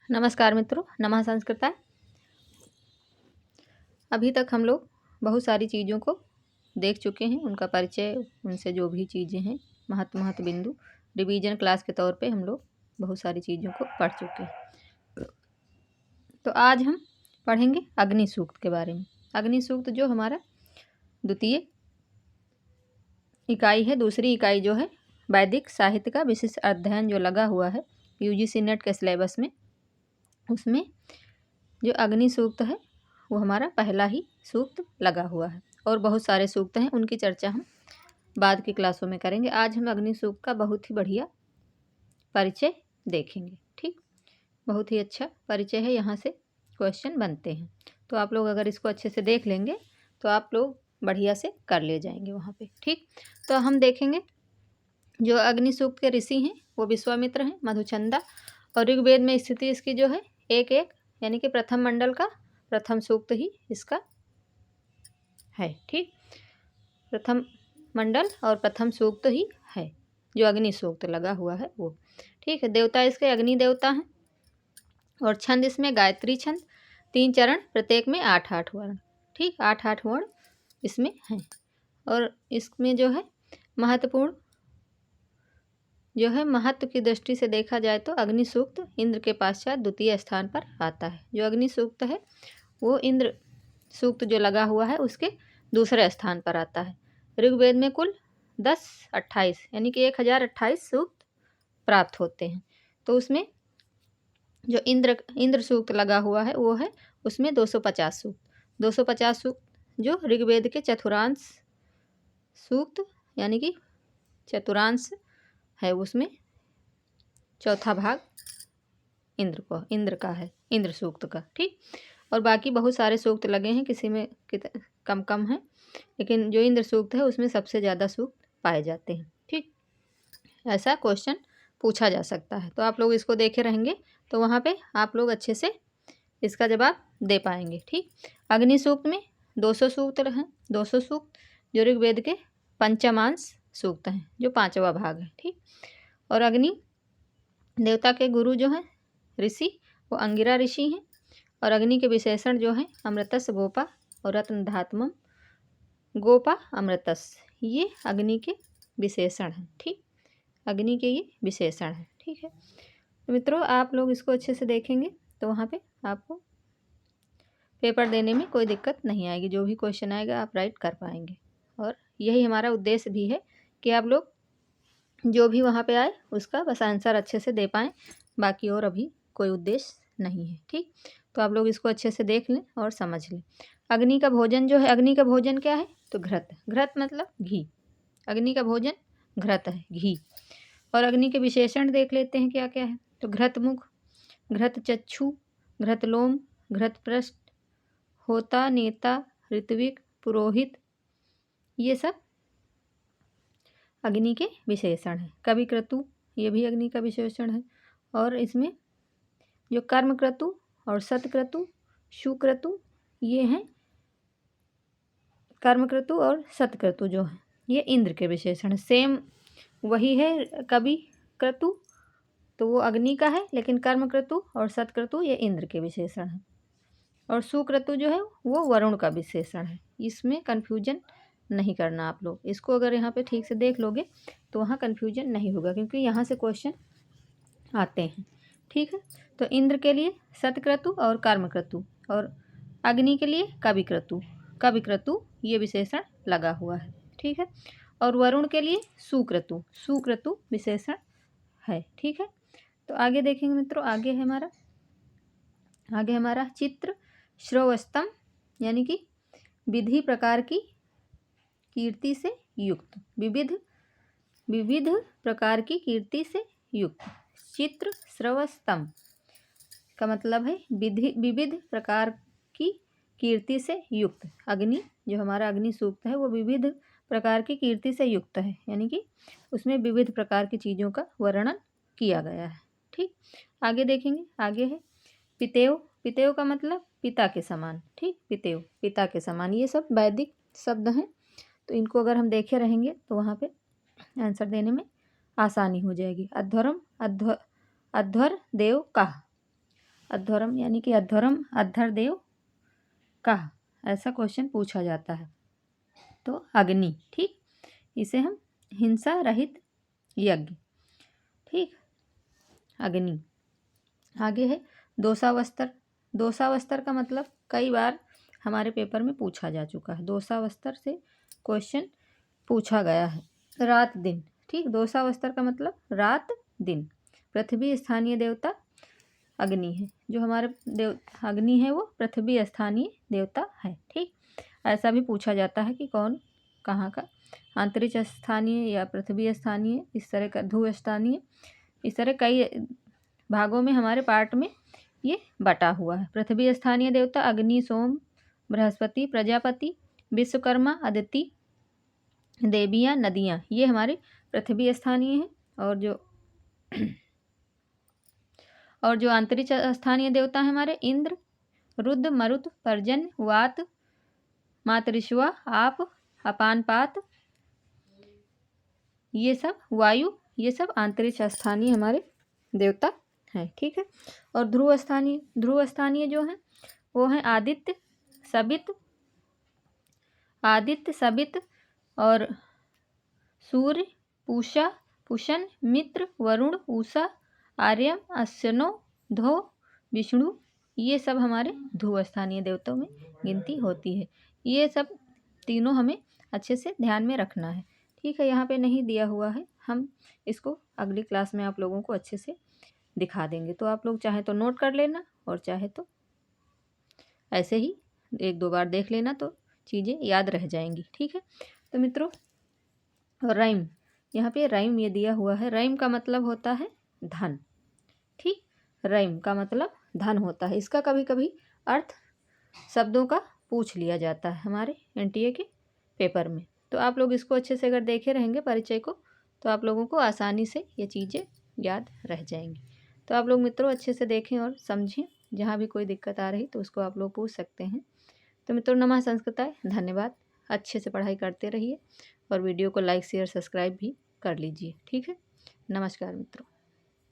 नमस्कार मित्रों, नमः संस्कृताय। अभी तक हम लोग बहुत सारी चीज़ों को देख चुके हैं, उनका परिचय, उनसे जो भी चीज़ें हैं, महत्व बिंदु, रिवीजन क्लास के तौर पे हम लोग बहुत सारी चीज़ों को पढ़ चुके हैं। तो आज हम पढ़ेंगे अग्नि सूक्त के बारे में। अग्नि सूक्त जो हमारा द्वितीय इकाई है, दूसरी इकाई जो है वैदिक साहित्य का विशिष्ट अध्ययन जो लगा हुआ है यूजीसी नेट के सिलेबस में, उसमें जो अग्नि सूक्त है वो हमारा पहला ही सूक्त लगा हुआ है। और बहुत सारे सूक्त हैं, उनकी चर्चा हम बाद की क्लासों में करेंगे। आज हम अग्नि सूक्त का बहुत ही बढ़िया परिचय देखेंगे। ठीक, बहुत ही अच्छा परिचय है, यहाँ से क्वेश्चन बनते हैं। तो आप लोग अगर इसको अच्छे से देख लेंगे तो आप लोग बढ़िया से कर ले जाएंगे वहाँ पे। ठीक, तो हम देखेंगे जो अग्नि सूक्त के ऋषि हैं वो विश्वामित्र हैं, मधुचंदा, और ऋग्वेद में स्थिति इसकी जो है 1-1, यानी कि प्रथम मंडल का प्रथम सूक्त ही इसका है। ठीक, प्रथम मंडल और प्रथम सूक्त ही है जो अग्नि सूक्त लगा हुआ है वो। ठीक है, देवता इसके अग्नि देवता हैं, और छंद इसमें गायत्री छंद, 3 चरण, प्रत्येक में 8-8 वर्ण। ठीक, 8-8 वर्ण इसमें हैं। और इसमें जो है महत्वपूर्ण जो है महत्व की दृष्टि से देखा जाए तो अग्नि सूक्त इंद्र के पश्चात द्वितीय स्थान पर आता है। जो अग्नि सूक्त है वो इंद्र सूक्त जो लगा हुआ है उसके दूसरे स्थान पर आता है। ऋग्वेद में कुल 10-28 यानी कि 1028 सूक्त प्राप्त होते हैं। तो उसमें जो इंद्र सूक्त लगा हुआ है वो है उसमें 250 सूक्त। 250 सूक्त जो ऋग्वेद के चतुरांश सूक्त यानी कि चतुरांश है, उसमें चौथा भाग इंद्र का है, इंद्र सूक्त का। ठीक, और बाकी बहुत सारे सूक्त लगे हैं, किसी में कम कम है, लेकिन जो इंद्र सूक्त है उसमें सबसे ज़्यादा सूक्त पाए जाते हैं। ठीक, ऐसा क्वेश्चन पूछा जा सकता है। तो आप लोग इसको देखे रहेंगे तो वहाँ पे आप लोग अच्छे से इसका जवाब दे पाएंगे। ठीक, अग्नि सूक्त में 200 सूक्त हैं, 200 सूक्त जो ऋग्वेद के पंचमांश सूक्त हैं, जो 5वां भाग है। ठीक, और अग्नि देवता के गुरु जो हैं ऋषि वो अंगिरा ऋषि हैं, और अग्नि के विशेषण जो हैं अमृतस गोपा और रत्नधात्मम गोपा अमृतस, ये अग्नि के विशेषण हैं। ठीक, अग्नि के ये विशेषण हैं। ठीक है, तो मित्रों आप लोग इसको अच्छे से देखेंगे तो वहाँ पे आपको पेपर देने में कोई दिक्कत नहीं आएगी, जो भी क्वेश्चन आएगा आप राइट कर पाएंगे। और यही हमारा उद्देश्य भी है कि आप लोग जो भी वहाँ पे आए उसका बस आंसर अच्छे से दे पाएँ, बाकी और अभी कोई उद्देश्य नहीं है। ठीक, तो आप लोग इसको अच्छे से देख लें और समझ लें। अग्नि का भोजन जो है, अग्नि का भोजन क्या है तो घृत, घृत मतलब घी, अग्नि का भोजन घृत है, घी। और अग्नि के विशेषण देख लेते हैं क्या क्या है। तो घृत मुख, घृत चक्षु, घृत लोम, घृत पृष्ठ, होता, नेता, ऋत्विक, पुरोहित, ये सब अग्नि के विशेषण हैं। कवि क्रतु, ये भी अग्नि का विशेषण है। और इसमें जो कर्म क्रतु और सतक्रतु, सुक्रतु, ये हैं कर्म क्रतु और सतक्रतु जो हैं ये इंद्र के विशेषण है। सेम वही है, कवि क्रतु तो वो अग्नि का है, लेकिन कर्म क्रतु और सतक्रतु ये इंद्र के विशेषण हैं। और सुक्रतु जो है वो वरुण का विशेषण है। इसमें कन्फ्यूजन नहीं करना आप लोग, इसको अगर यहाँ पे ठीक से देख लोगे तो वहाँ कन्फ्यूजन नहीं होगा, क्योंकि यहाँ से क्वेश्चन आते हैं। ठीक है, तो इंद्र के लिए सतक्रतु और कर्मक्रतु, और अग्नि के लिए कविक्रतु, कविक्रतु ये विशेषण लगा हुआ है। ठीक है, और वरुण के लिए सुक्रतु, सुक्रतु विशेषण है। ठीक है, तो आगे देखेंगे मित्रों, आगे हमारा चित्र श्रवस्तम, यानी कि विधि प्रकार की कीर्ति से युक्त, विविध प्रकार की कीर्ति से युक्त। चित्र श्रवस्तम का मतलब है विविध प्रकार की कीर्ति से युक्त। अग्नि जो हमारा अग्नि सूक्त है वो विविध प्रकार की कीर्ति से युक्त है, यानी कि उसमें विविध प्रकार की चीज़ों का वर्णन किया गया है। ठीक, आगे देखेंगे, आगे है पितेव, पितेव का मतलब पिता के समान। ठीक, पितेव पिता के समान, ये सब वैदिक शब्द हैं, तो इनको अगर हम देखे रहेंगे तो वहाँ पे आंसर देने में आसानी हो जाएगी। अध्वरम, अध्वर देव का, अध्वरम यानी कि अध्वरम अध्वर्देव कहा, ऐसा क्वेश्चन पूछा जाता है। तो अग्नि, ठीक, इसे हम हिंसा रहित यज्ञ, ठीक, अग्नि। आगे है दोषावस्त्र। दोषावस्त्र का मतलब कई बार हमारे पेपर में पूछा जा चुका है, दोषावस्त्र से क्वेश्चन पूछा गया है। रात दिन, ठीक, दोषावस्त्र का मतलब रात दिन। पृथ्वी स्थानीय देवता अग्नि है, जो हमारे अग्नि है वो पृथ्वी स्थानीय देवता है, ठीक। ऐसा भी पूछा जाता है कि कौन कहाँ का, अंतरिक्ष स्थानीय या पृथ्वी स्थानीय, इस तरह का ध्रुव स्थानीय, इस तरह कई भागों में हमारे पार्ट में ये बटा हुआ है। पृथ्वी स्थानीय देवता अग्नि, सोम, बृहस्पति, प्रजापति, विश्वकर्मा, अदिति, देवियाँ, नदियाँ, ये हमारे पृथ्वी स्थानीय हैं। और जो अंतरिक्ष स्थानीय देवता हैं हमारे इंद्र, रुद्र, मरुत, पर्जन्य, वात, मातरिश्वा, आप, अपानपात, ये सब वायु, ये सब अंतरिक्ष स्थानीय हमारे देवता हैं, ठीक है। और ध्रुव स्थानीय जो हैं वो हैं आदित्य, सबित और सूर्य, पूषा, पुशन, मित्र, वरुण, उषा, आर्यम, अश्विनो, धो, विष्णु, ये सब हमारे ध्रुव स्थानीय देवताओं में गिनती होती है। ये सब तीनों हमें अच्छे से ध्यान में रखना है, ठीक है। यहाँ पे नहीं दिया हुआ है, हम इसको अगली क्लास में आप लोगों को अच्छे से दिखा देंगे। तो आप लोग चाहे तो नोट कर लेना और चाहे तो ऐसे ही 1-2 बार देख लेना, तो चीज़ें याद रह जाएंगी, ठीक है। तो मित्रों, राइम, यहाँ पे राइम ये दिया हुआ है। राइम का मतलब होता है धन, ठीक, राइम का मतलब धन होता है। इसका कभी कभी अर्थ शब्दों का पूछ लिया जाता है हमारे एनटीए के पेपर में। तो आप लोग इसको अच्छे से अगर देखे रहेंगे परिचय को, तो आप लोगों को आसानी से ये चीज़ें याद रह जाएंगी। तो आप लोग मित्रों अच्छे से देखें और समझें, जहाँ भी कोई दिक्कत आ रही तो उसको आप लोग पूछ सकते हैं। तो मित्रों, नमः संस्कृताय, धन्यवाद। अच्छे से पढ़ाई करते रहिए और वीडियो को लाइक, शेयर, सब्सक्राइब भी कर लीजिए, ठीक है। नमस्कार मित्रों।